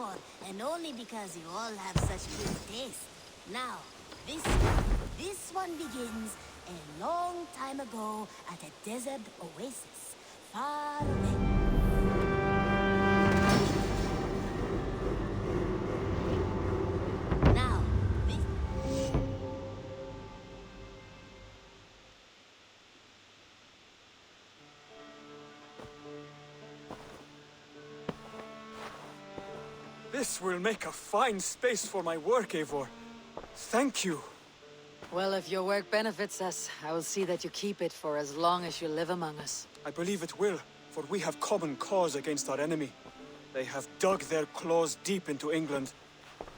anymore, and only because you all have such good taste. Now, this one begins a long time ago at a desert oasis, far away. Now, This will make a fine space for my work, Eivor. Thank you. Well, if your work benefits us, I will see that you keep it for as long as you live among us. I believe it will, for we have common cause against our enemy. They have dug their claws deep into England.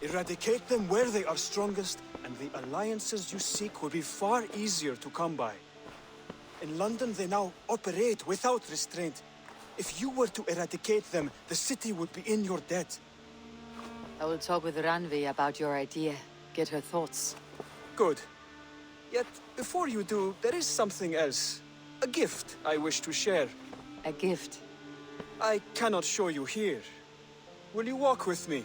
Eradicate them where they are strongest, and the alliances you seek will be far easier to come by. In London, they now operate without restraint. If you were to eradicate them, the city would be in your debt. I will talk with Ranvi about your idea. Get her thoughts. Good. Yet, before you do, there is something else. A gift I wish to share. A gift. I cannot show you here. Will you walk with me?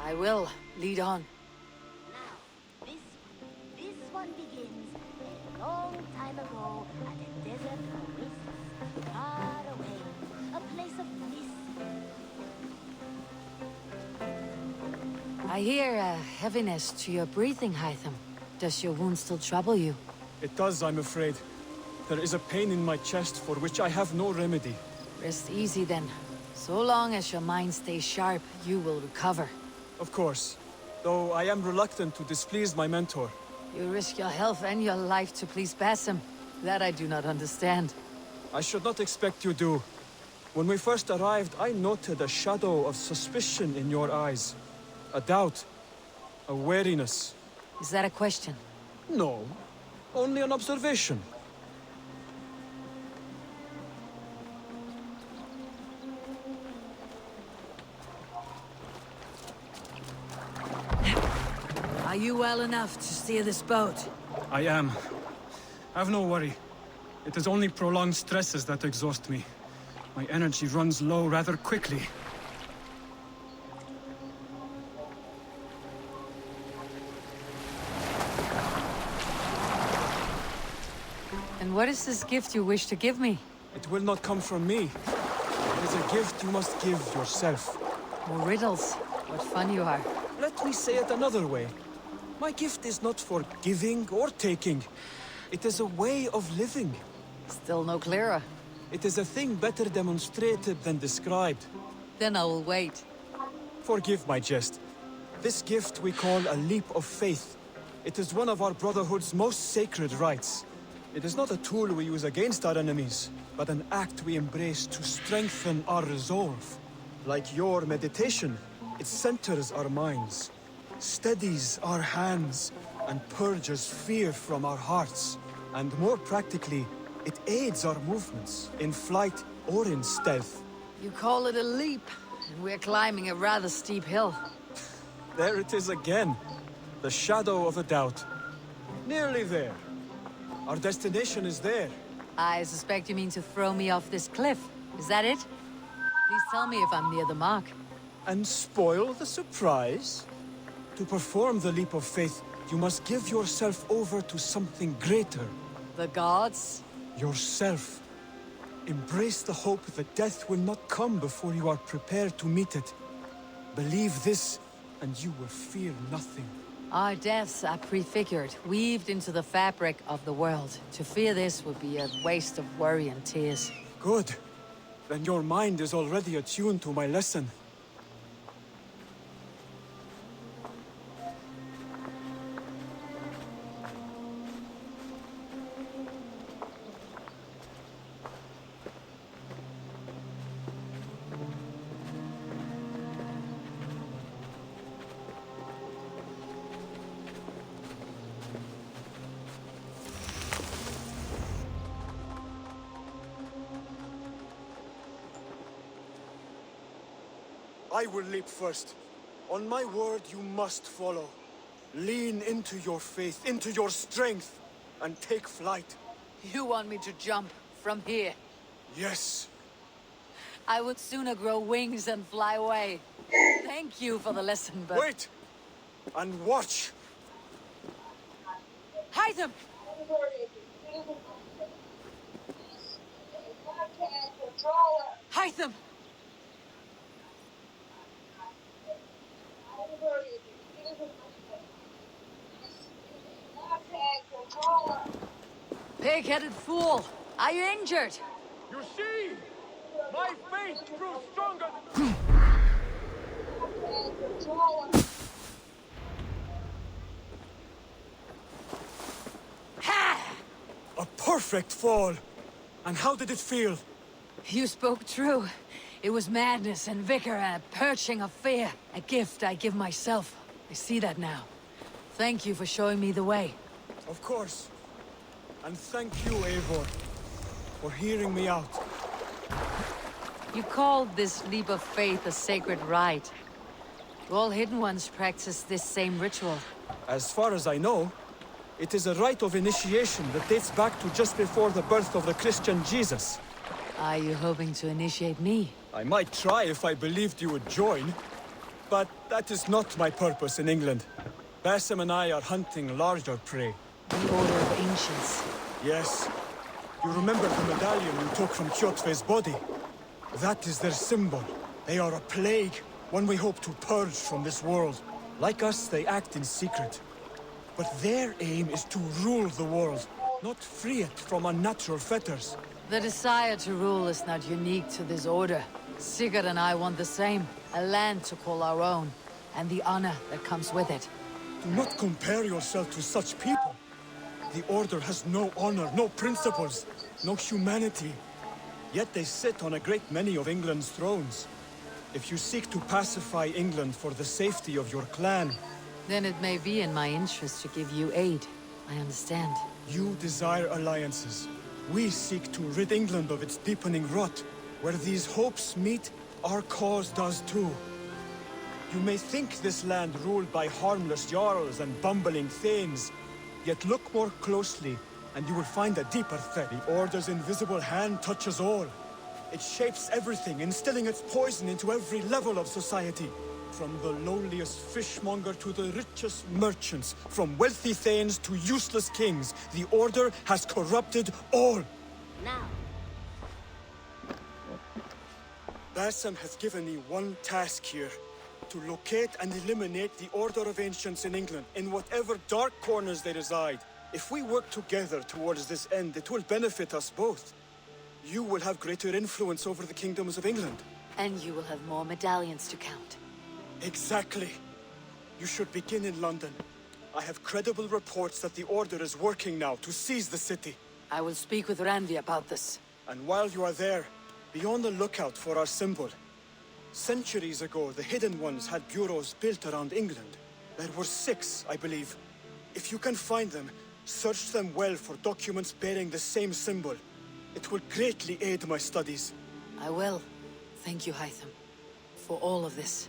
I will. Lead on. now, this one begins a long time ago at a desert oasis, far away, a place of mist. I hear a heaviness to your breathing, Hytham. Does your wound still trouble you? It does, I'm afraid. There is a pain in my chest for which I have no remedy. Rest easy then. So long as your mind stays sharp, you will recover. Of course. Though I am reluctant to displease my mentor. You risk your health and your life to please Basim. That I do not understand. I should not expect you do. When we first arrived, I noted a shadow of suspicion in your eyes. A doubt. A wariness. Is that a question? No. Only an observation. Are you well enough to steer this boat? I am. Have no worry. It is only prolonged stresses that exhaust me. My energy runs low rather quickly. And what is this gift you wish to give me? It will not come from me. It is a gift you must give yourself. More riddles. What fun you are. Let me say it another way. My gift is not for giving or taking. It is a way of living. Still no clearer. It is a thing better demonstrated than described. Then I will wait. Forgive my jest. This gift we call a leap of faith. It is one of our Brotherhood's most sacred rites. It is not a tool we use against our enemies, but an act we embrace to strengthen our resolve. Like your meditation, it centers our minds, steadies our hands, and purges fear from our hearts. And more practically, it aids our movements, in flight or in stealth. You call it a leap, and we're climbing a rather steep hill. There it is again. The shadow of a doubt. Nearly there. Our destination is there. I suspect you mean to throw me off this cliff. Is that it? Please tell me if I'm near the mark. And spoil the surprise? To perform the leap of faith, you must give yourself over to something greater. The gods? Yourself. Embrace the hope that death will not come before you are prepared to meet it. Believe this, and you will fear nothing. Our deaths are prefigured, weaved into the fabric of the world. To fear this would be a waste of worry and tears. Good. Then your mind is already attuned to my lesson. I will leap first. On my word, you must follow. Lean into your faith, into your strength, and take flight. You want me to jump from here? Yes, I would sooner grow wings and fly away. Thank you for the lesson, but... Wait! And watch! Hytham! Hytham! Pig-headed fool! Are you injured? You see? My faith grew stronger! Ha! A perfect fall! And how did it feel? You spoke true. It was madness and vigor and a purging of fear. A gift I give myself. I see that now. Thank you for showing me the way. Of course. And thank you, Eivor, for hearing me out. You called this leap of faith a sacred rite. Do all Hidden Ones practice this same ritual? As far as I know, it is a rite of initiation that dates back to just before the birth of the Christian Jesus. Are you hoping to initiate me? I might try if I believed you would join, but that is not my purpose in England. Basim and I are hunting larger prey. The Order of Ancients. Yes. You remember the medallion you took from Kjotve's body? That is their symbol. They are a plague, one we hope to purge from this world. Like us, they act in secret. But their aim is to rule the world, not free it from unnatural fetters. The desire to rule is not unique to this order. Sigurd and I want the same. A land to call our own, and the honor that comes with it. Do not compare yourself to such people. The Order has no honor, no principles, no humanity. Yet they sit on a great many of England's thrones. If you seek to pacify England for the safety of your clan... Then it may be in my interest to give you aid. I understand. You desire alliances. We seek to rid England of its deepening rot. Where these hopes meet, our cause does too. You may think this land ruled by harmless jarls and bumbling thanes. Yet look more closely, and you will find a deeper threat. The Order's invisible hand touches all. It shapes everything, instilling its poison into every level of society. From the lowliest fishmonger to the richest merchants, from wealthy thanes to useless kings, the Order has corrupted all. Now, Basim has given me one task here. To locate and eliminate the Order of Ancients in England, in whatever dark corners they reside. If we work together towards this end, it will benefit us both. You will have greater influence over the kingdoms of England. And you will have more medallions to count. Exactly. You should begin in London. I have credible reports that the Order is working now to seize the city. I will speak with Randvi about this. And while you are there, be on the lookout for our symbol. Centuries ago, the Hidden Ones had bureaus built around England. There were 6, I believe. If you can find them, search them well for documents bearing the same symbol. It will greatly aid my studies. I will. Thank you, Hytham, for all of this.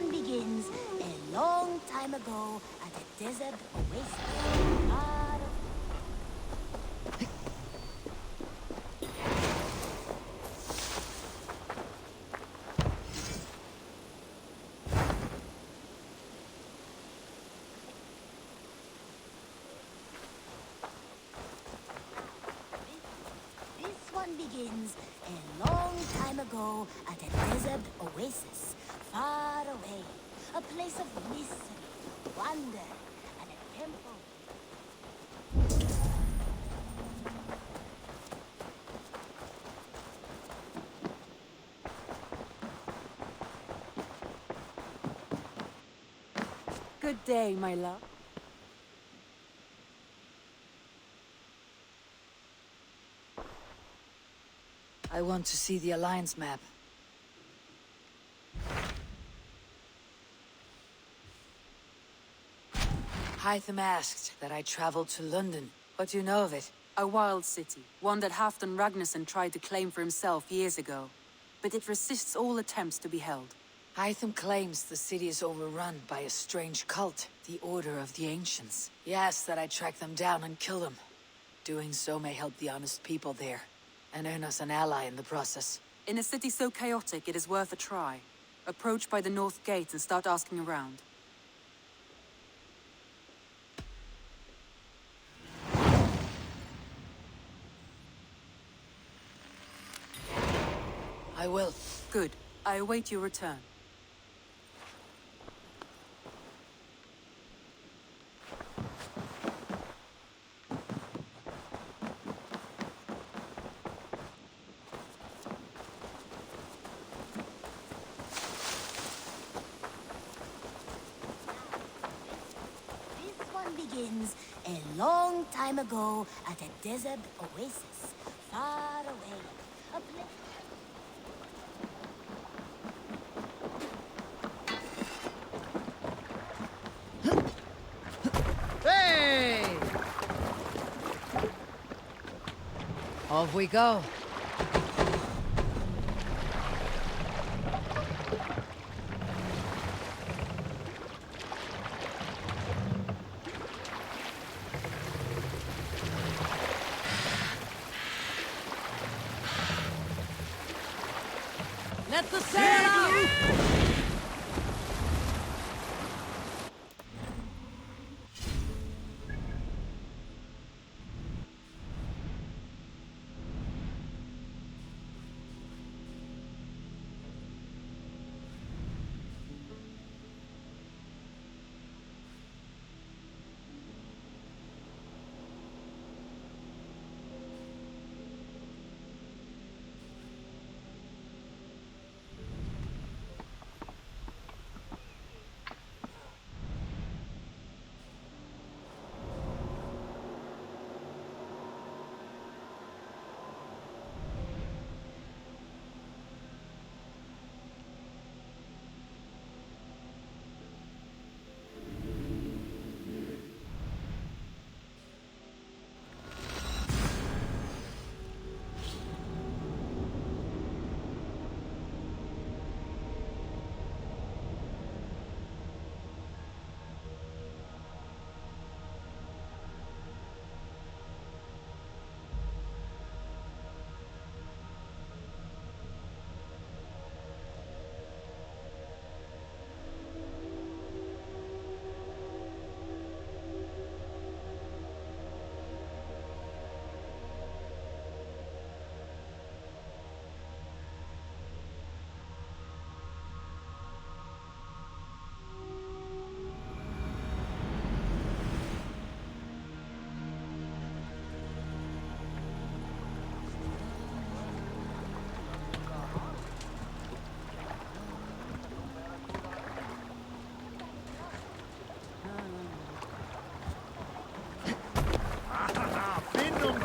one begins a long time ago at a desert oasis. Far away. This one begins a long time ago at a desert oasis, far away. A place of mystery, wonder, and a temple. Good day, my love. I want to see the Alliance map. Hytham asked that I travel to London. What do you know of it? A wild city, one that Halfdan Ragnarsson tried to claim for himself years ago. But it resists all attempts to be held. Hytham claims the city is overrun by a strange cult, the Order of the Ancients. He asks that I track them down and kill them. Doing so may help the honest people there, and earn us an ally in the process. In a city so chaotic, it is worth a try. Approach by the North Gate and start asking around. I will. Good. I await your return. This one begins a long time ago at a desert oasis, far away. A place. Hey! Off we go. Let the sail out!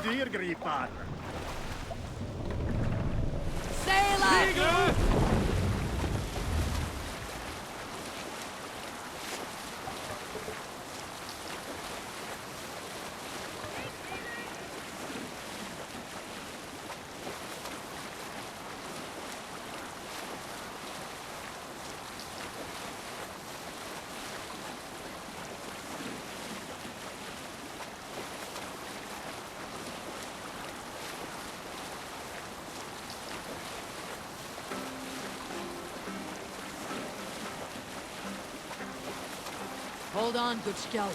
Diergripar. Sail out! Hold on, good Skell.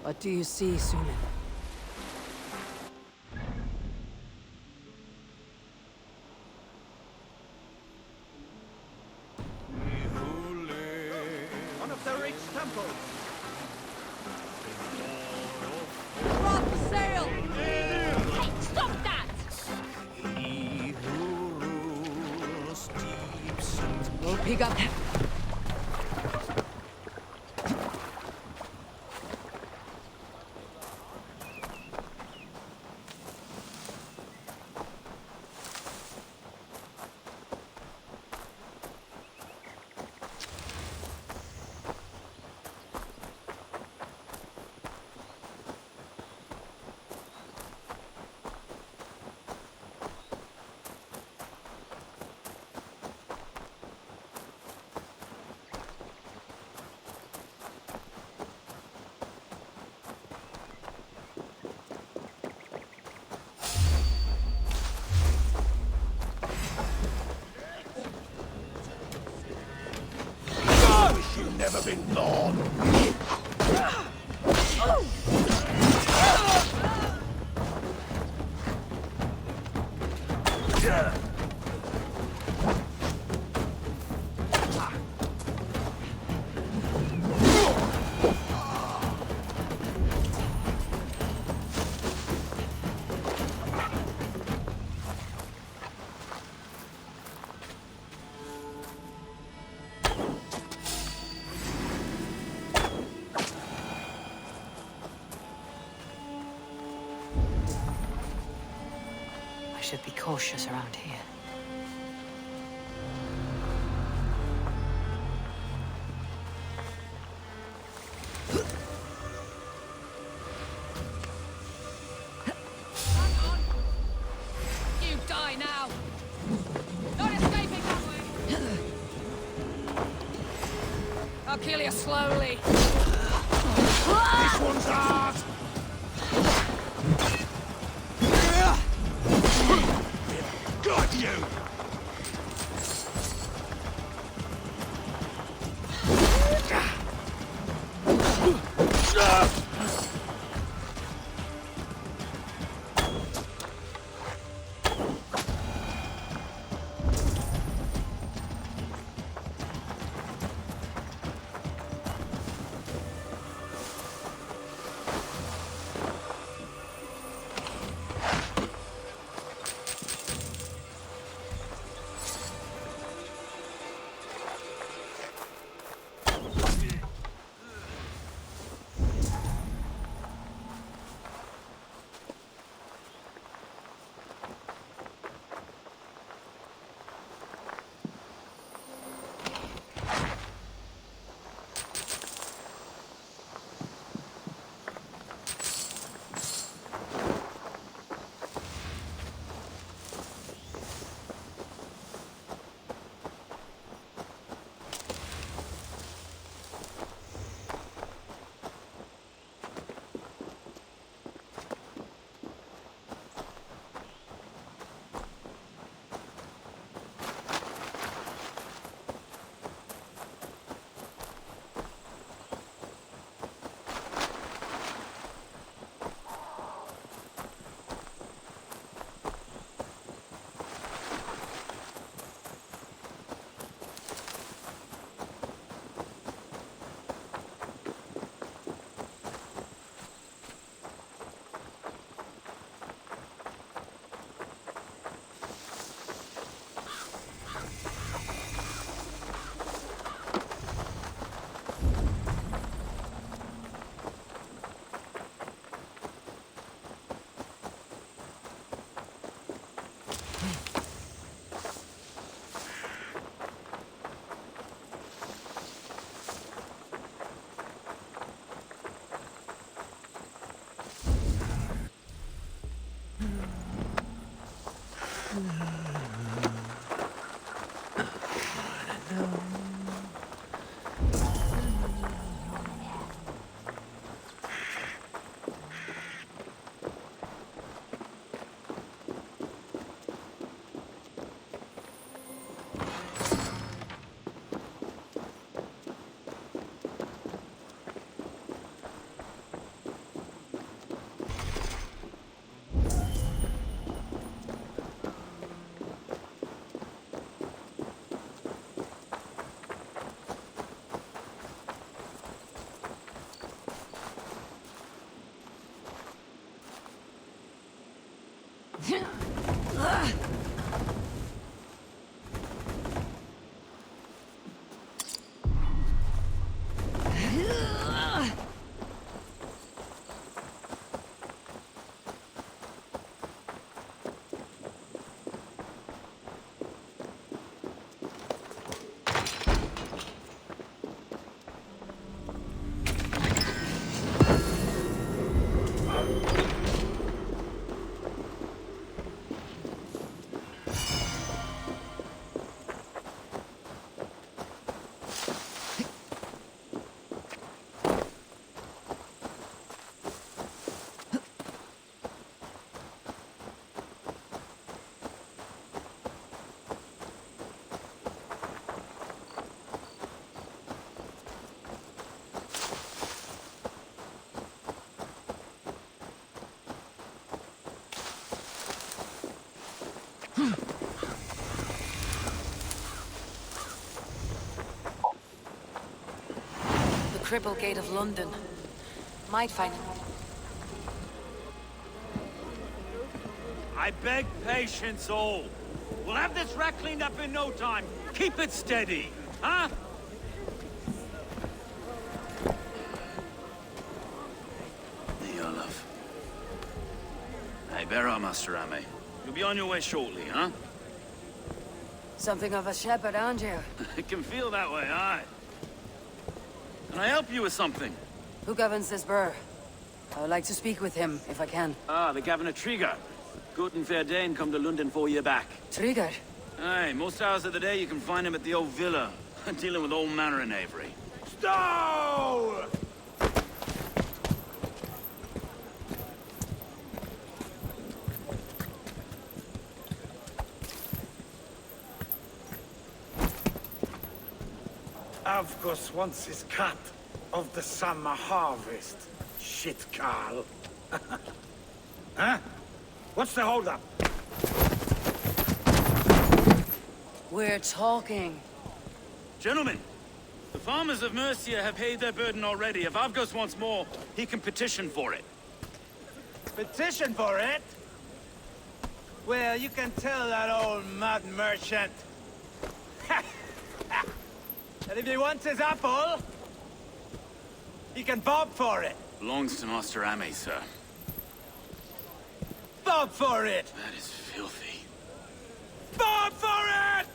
What do you see, Sunan? One of the rich temples. Drop sail! Hey, stop that! He who rules deeps and We'll pick up. wish you'd never been born. I should be cautious around here. You die now! Not escaping that way! I'll kill you slowly. This one's ours! Got you! The Cripple Gate of London. Might find... I beg patience, all. We'll have this wreck cleaned up in no time. Keep it steady, huh? There you are, love. Hey, bear up, Master Ame. You'll be on your way shortly, huh? Something of a shepherd, aren't you? It can feel that way, aye. Can I help you with something? Who governs this burr? I would like to speak with him, if I can. Ah, the Governor Trigger. Good and fair Dane come to London 4 year back. Trigger? Aye, most hours of the day you can find him at the old villa, dealing with all manner of knavery. Stow! Avgus wants his cut of the summer harvest. Shit, Carl. Huh? What's the holdup? We're talking. Gentlemen, the farmers of Mercia have paid their burden already. If Avgus wants more, he can petition for it. Petition for it? Well, you can tell that old mud merchant. And if he wants his apple, he can bob for it. Belongs to Master Ame, sir. Bob for it! That is filthy. Bob for it!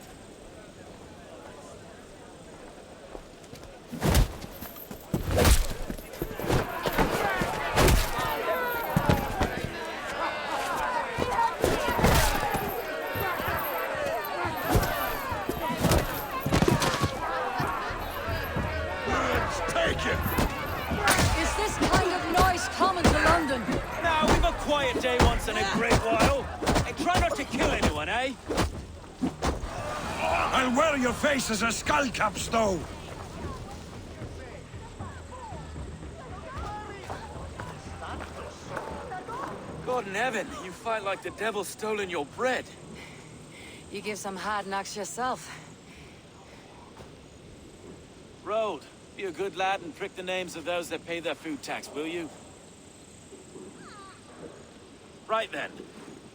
Is this kind of noise common to London? Now, we've a quiet day once in a great while. And try not to kill anyone, eh? I'll wear your face as a skullcap, Stow! God in heaven, you fight like the devil's stolen your bread. You give some hard knocks yourself. Road, be a good lad and prick the names of those that pay their food tax, will you? Right then.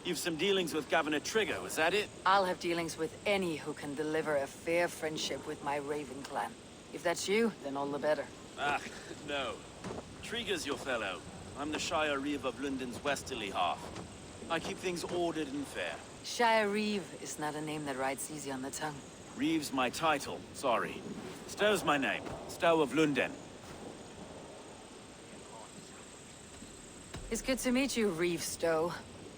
You've some dealings with Governor Trigger, was that it? I'll have dealings with any who can deliver a fair friendship with my Raven clan. If that's you, then all the better. Ah, no. Trigger's your fellow. I'm the Shire Reeve of London's westerly half. I keep things ordered and fair. Shire Reeve is not a name that rides easy on the tongue. Reeve's my title, sorry. Stow's my name. Stow of London. It's good to meet you, Reeve Stow.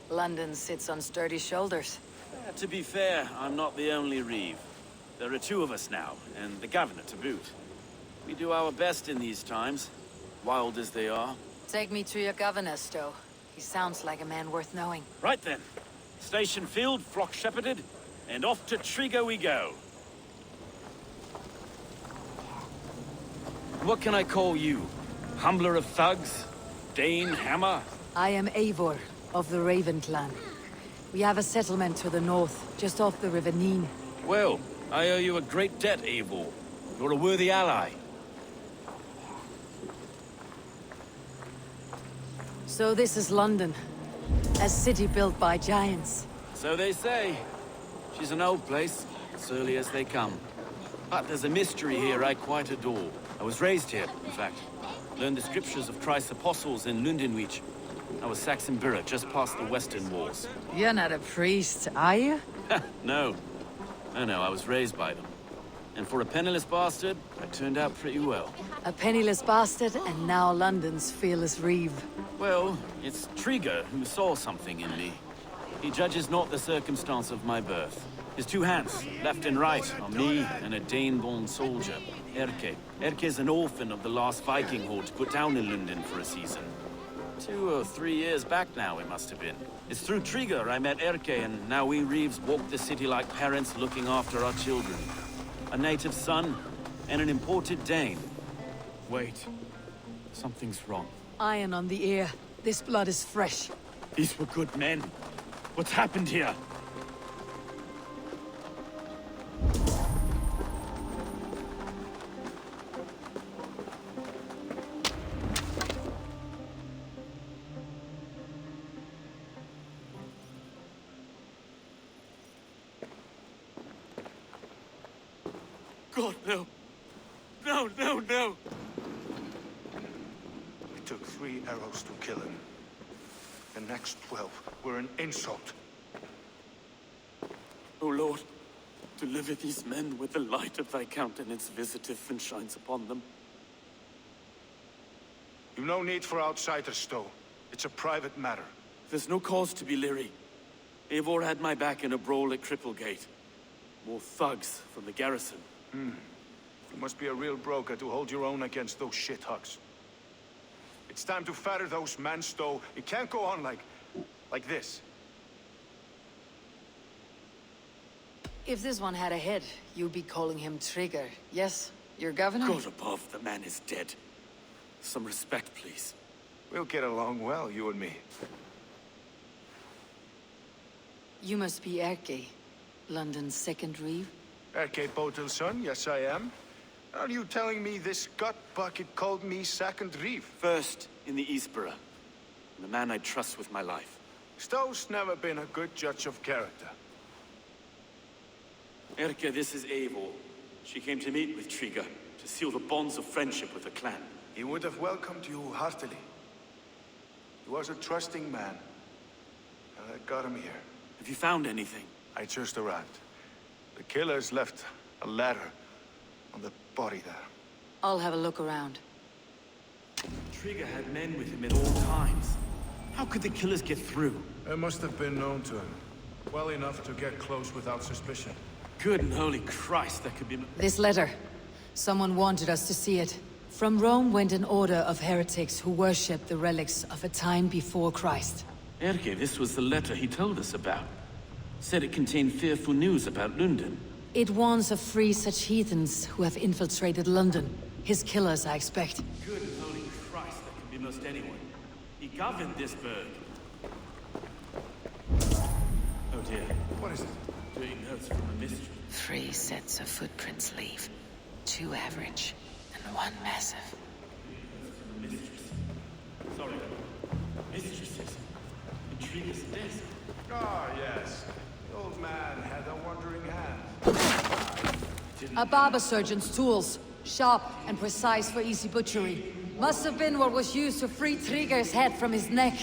London sits on sturdy shoulders. To be fair, I'm not the only Reeve. There are two of us now, and the Governor to boot. We do our best in these times, wild as they are. Take me to your governor, Stow. He sounds like a man worth knowing. Right then. Station filled, flock shepherded, and off to Trigger we go. What can I call you? Humbler of thugs? Dane Hammer? I am Eivor, of the Raven clan. We have a settlement to the north, just off the River Nene. Well, I owe you a great debt, Eivor. You're a worthy ally. So this is London. A city built by giants. So they say. She's an old place, as early as they come. But there's a mystery here I quite adore. I was raised here, in fact. Learned the scriptures of Christ's apostles in Lundenwich. I was Saxon Borough, just past the western walls. You're not a priest, are you? No. No, I was raised by them. And for a penniless bastard, I turned out pretty well. A penniless bastard, and now London's fearless reeve. Well, it's Trigger who saw something in me. He judges not the circumstance of my birth. His two hands, left and right, are me and a Dane-born soldier, Erke. Erke's an orphan of the last Viking horde put down in London for a season. 2 or 3 years back now, it must have been. It's through Trigger I met Erke, and now we Reeves walk the city like parents looking after our children. A native son, and an imported Dane. Wait. Something's wrong. Iron on the ear. This blood is fresh. These were good men. What's happened here? God, no. No, no, no! It took 3 arrows to kill him. The next 12 were an insult. O Lord, deliver these men with the light of thy countenance visiteth and shines upon them. You've no need for outsiders, Stowe. It's a private matter. There's no cause to be leery. Eivor had my back in a brawl at Cripplegate. More thugs from the garrison. You must be a real broker to hold your own against those shithugs. It's time to fetter those men, Stowe. It can't go on like this. If this one had a head, you'd be calling him Trigger. Yes, your governor? God above, the man is dead. Some respect, please. We'll get along well, you and me. You must be Erke, London's second reeve. Erke Botel's son, yes I am. Are you telling me this gut bucket called me second reeve? First in the Eastborough. The man I trust with my life. Stowe's never been a good judge of character. Erke, this is Eivor. She came to meet with Trigger, to seal the bonds of friendship with the clan. He would have welcomed you heartily. He was a trusting man. And I got him here. Have you found anything? I just arrived. The killers left a letter on the body there. I'll have a look around. Trigger had men with him at all times. How could the killers get through? It must have been known to him. Well enough to get close without suspicion. Good and holy Christ, that could be... This letter. Someone wanted us to see it. From Rome went an order of heretics who worshipped the relics of a time before Christ. Erke, this was the letter he told us about. Said it contained fearful news about London. It warns of 3 such heathens who have infiltrated London. His killers, I expect. Good and holy Christ, that could be most anyone. He governed this burg. Oh dear. What is it? Doing notes from a mistress. 3 sets of footprints leave. 2 average, and 1 massive. Mistress. Sorry. Mistresses. Intriguous desk. Ah, yes. The old man had a wandering hand. A barber surgeon's tools. Sharp and precise for easy butchery. Must have been what was used to free Trigger's head from his neck.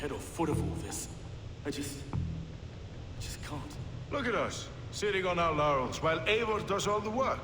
head or foot of all this. I just can't. Look at us, sitting on our laurels while Eivor does all the work.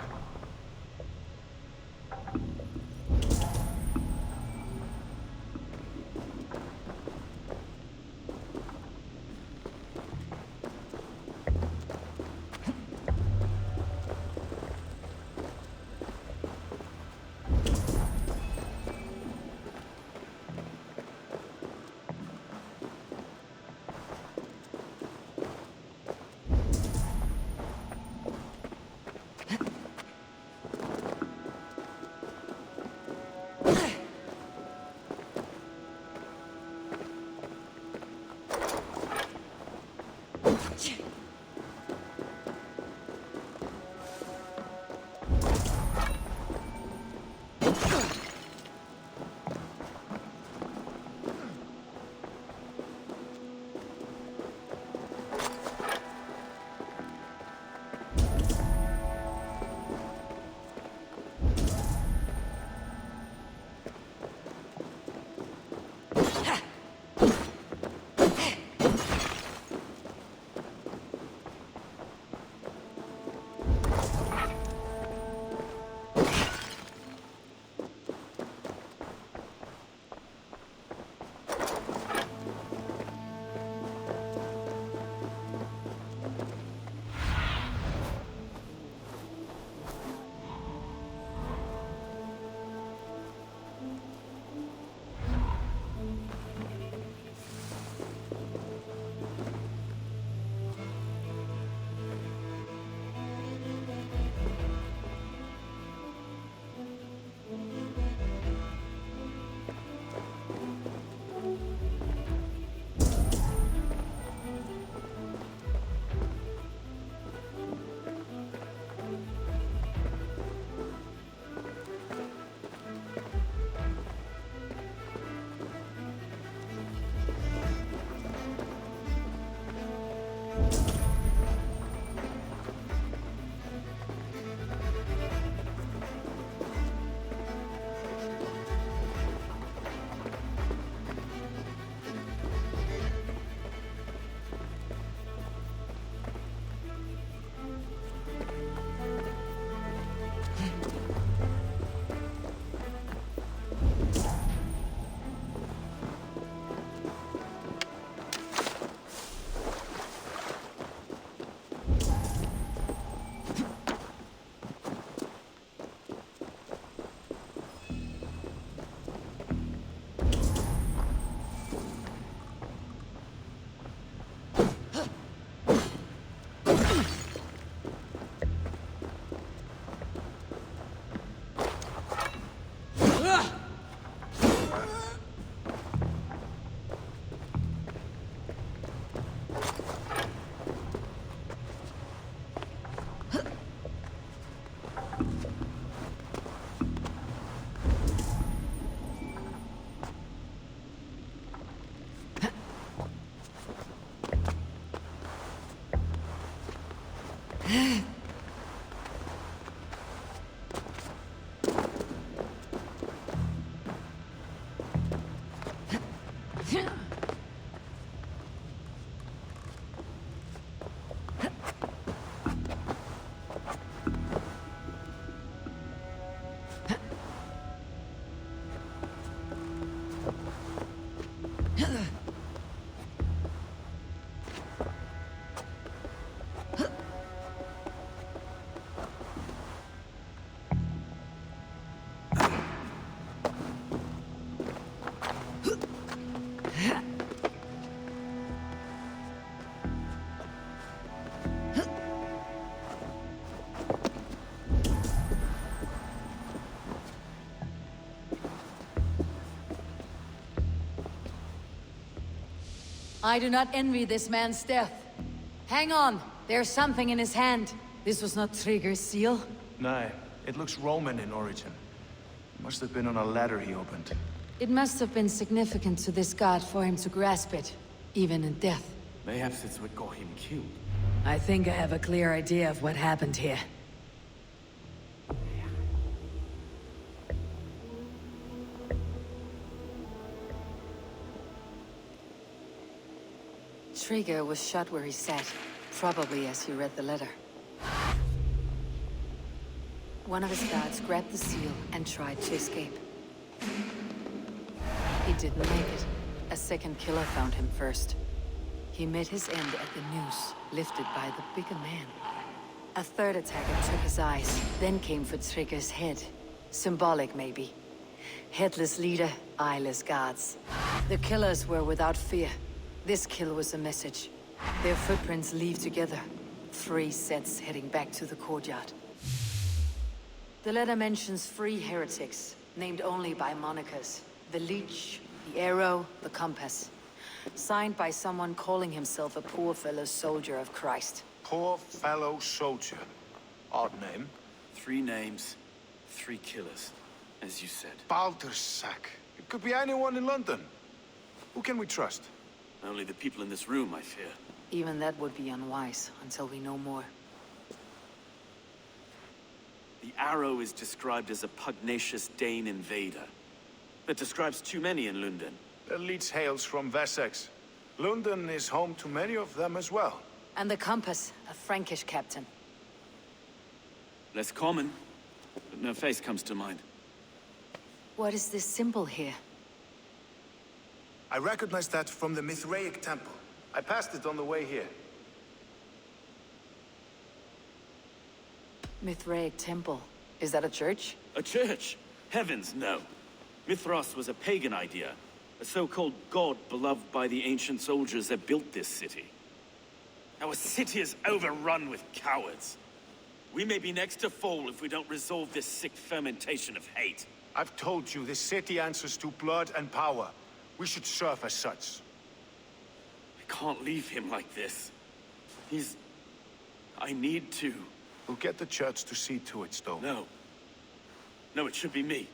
I do not envy this man's death. Hang on, there's something in his hand. This was not Trigger's seal. No, it looks Roman in origin. Must have been on a ladder he opened. It must have been significant to this god for him to grasp it, even in death. Perhaps it's what got him killed. I think I have a clear idea of what happened here. Trigger was shot where he sat, probably as he read the letter. One of his guards grabbed the seal and tried to escape. He didn't make it. A second killer found him first. He met his end at the noose, lifted by the bigger man. A third attacker took his eyes, then came for Trigger's head. Symbolic, maybe. Headless leader, eyeless guards. The killers were without fear. This kill was a message. Their footprints leave together. 3 sets heading back to the courtyard. The letter mentions 3 heretics, named only by monikers. The Leech, the Arrow, the Compass. Signed by someone calling himself a poor fellow soldier of Christ. Poor fellow soldier. Odd name. 3 names, 3 killers, as you said. Baldersack. It could be anyone in London. Who can we trust? Only the people in this room, I fear. Even that would be unwise, until we know more. The Arrow is described as a pugnacious Dane invader. That describes too many in London. The Leech hails from Wessex. London is home to many of them as well. And the Compass, a Frankish captain. Less common, but no face comes to mind. What is this symbol here? I recognize that from the Mithraic temple. I passed it on the way here. Mithraic temple. Is that a church? A church? Heavens, no. Mithras was a pagan idea. A so-called god beloved by the ancient soldiers that built this city. Our city is overrun with cowards. We may be next to fall if we don't resolve this sick fermentation of hate. I've told you, this city answers to blood and power. We should serve as such. I can't leave him like this. I need to. We'll get the church to see to it, Stowe. No. No, it should be me.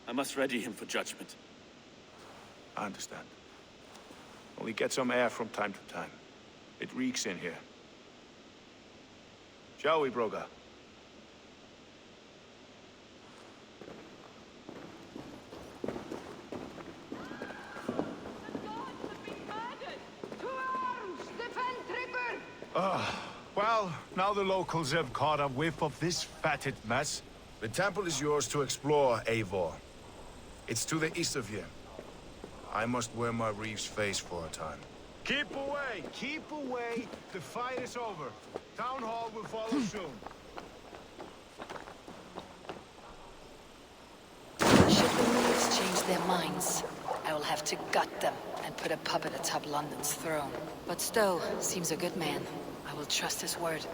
I must ready him for judgment. I understand. Only get some air from time to time. It reeks in here. Shall we, Broga? Well, now the locals have caught a whiff of this fatted mess. The temple is yours to explore, Eivor. It's to the east of here. I must wear my Reeve's face for a time. Keep away! Keep away! The fight is over. Town Hall will follow soon. Should the Leaves change their minds, I will have to gut them and put a puppet atop London's throne. But Stowe seems a good man. I will trust his word.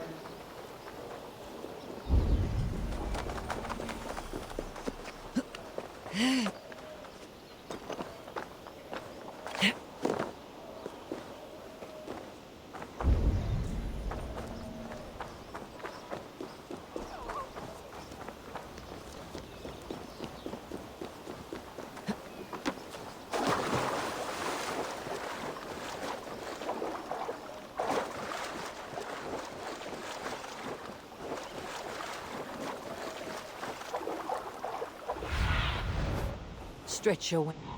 Stretch your wings.